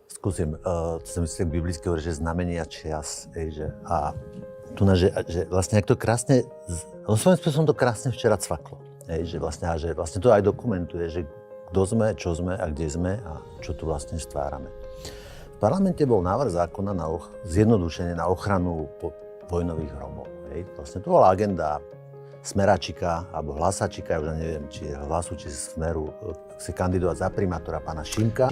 Skúsim, to sa myslím biblicky hovorí, že znamenia čias, že a tu že vlastne ak to krásne, svojím spôsobom to krásne včera cvaklo, že vlastne to aj dokumentuje, že kto sme, čo sme a kde sme a čo tu vlastne stvárame. V parlamente bol návrh zákona na zjednodušenie na ochranu vojnových hrobov. Vlastne to bola agenda Smeráčika alebo Hlasačika, ja už neviem, či je Hlasu, či Smeru, chce kandidovať za primátora pána Šimka.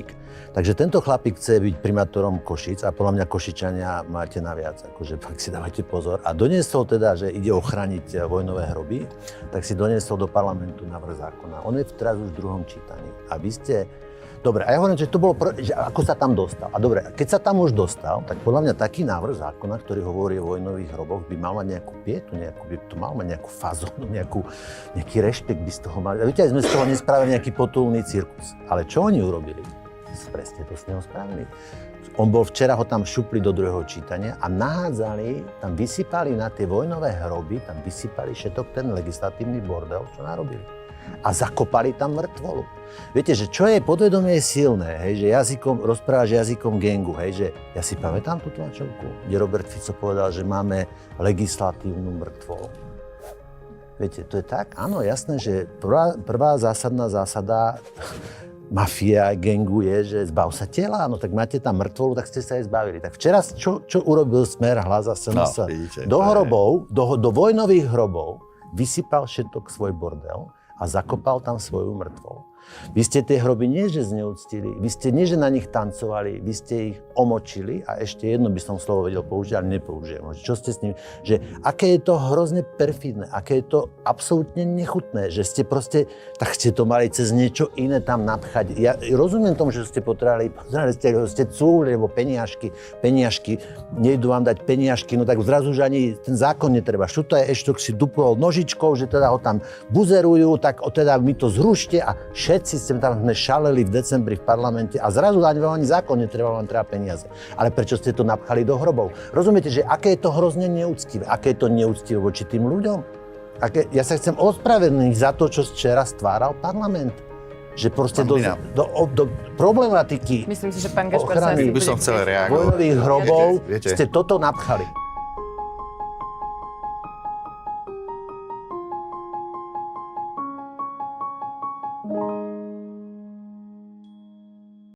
Takže tento chlapík chce byť primátorom Košíc a podľa mňa Košičania máte naviac, akože fakt si dávajte pozor. A doniesol teda, že ide ochrániť vojnové hroby, tak si doniesol do parlamentu návrh zákona. On je teraz už v druhom čítaní. A vy ste... Dobre, a ja hovorím, že to bolo, že ako sa tam dostal. A dobre, keď sa tam už dostal, tak podľa mňa taký návrh zákona, ktorý hovorí o vojnových hroboch, by mal mať nejakú pietu, by to mal mať nejakú fazónu, nejaký rešpekt by z toho mali. A viete, aj sme z toho nespravili nejaký potulný cirkus. Ale čo oni urobili? Presne to s neho spravili. On bol včera, ho tam šupli do druhého čítania a nahádzali, tam vysypali na tie vojnové hroby, tam vysypali všetok ten legislatívny bordel, čo narobili. A zakopali tam mŕtvolu. Viete, že čo je podvedomie silné, že rozprávaš jazykom gengu, že ja si pamätám tú tlačovku, kde Robert Fico povedal, že máme legislatívnu mŕtvolu. Viete, to je tak? Áno, jasné, že prvá zásadná zásada mafia, gengu je, že zbav sa tela, no tak máte tam mŕtvolu, tak ste sa aj zbavili. Tak včera, čo urobil Smer, Hlas a SNS? Do hrobov, do vojnových hrobov vysypal všetok svoj bordel a zakopal tam svoju mŕtvolu. Vy ste tie hroby nie že zneúctili, vy ste nie že na nich tancovali, vy ste ich omočili a ešte jedno by som slovo vedel použiť, ale nepoužijem. Čo ste s ním, že aké je to hrozne perfidné, aké je to absolútne nechutné, že ste proste, tak ste to mali cez niečo iné tam napchať. Ja rozumiem tomu, že ste potrebovali ste cúli, lebo peniažky, nejdu vám dať peniažky, no tak zrazu, že ani ten zákon netreba. Šutaj Eštok si dupol nožičkou, že teda ho tam buzerujú, tak teda mi to zrušte a všetci sme tam šaleli v decembri v parlamente a zrazu ani zákon netreba, vám treba peniaze. Ale prečo ste to napchali do hrobov? Rozumiete, že aké je to hrozne neúctivé? Aké je to neúctivé voči tým ľuďom? Ja sa chcem ospravedlniť za to, čo včera stváral parlament. Že proste do problematiky Myslím si, že pán Gašpar ochrany sa by som chcel reagovať. vojnových hrobov ste toto napchali.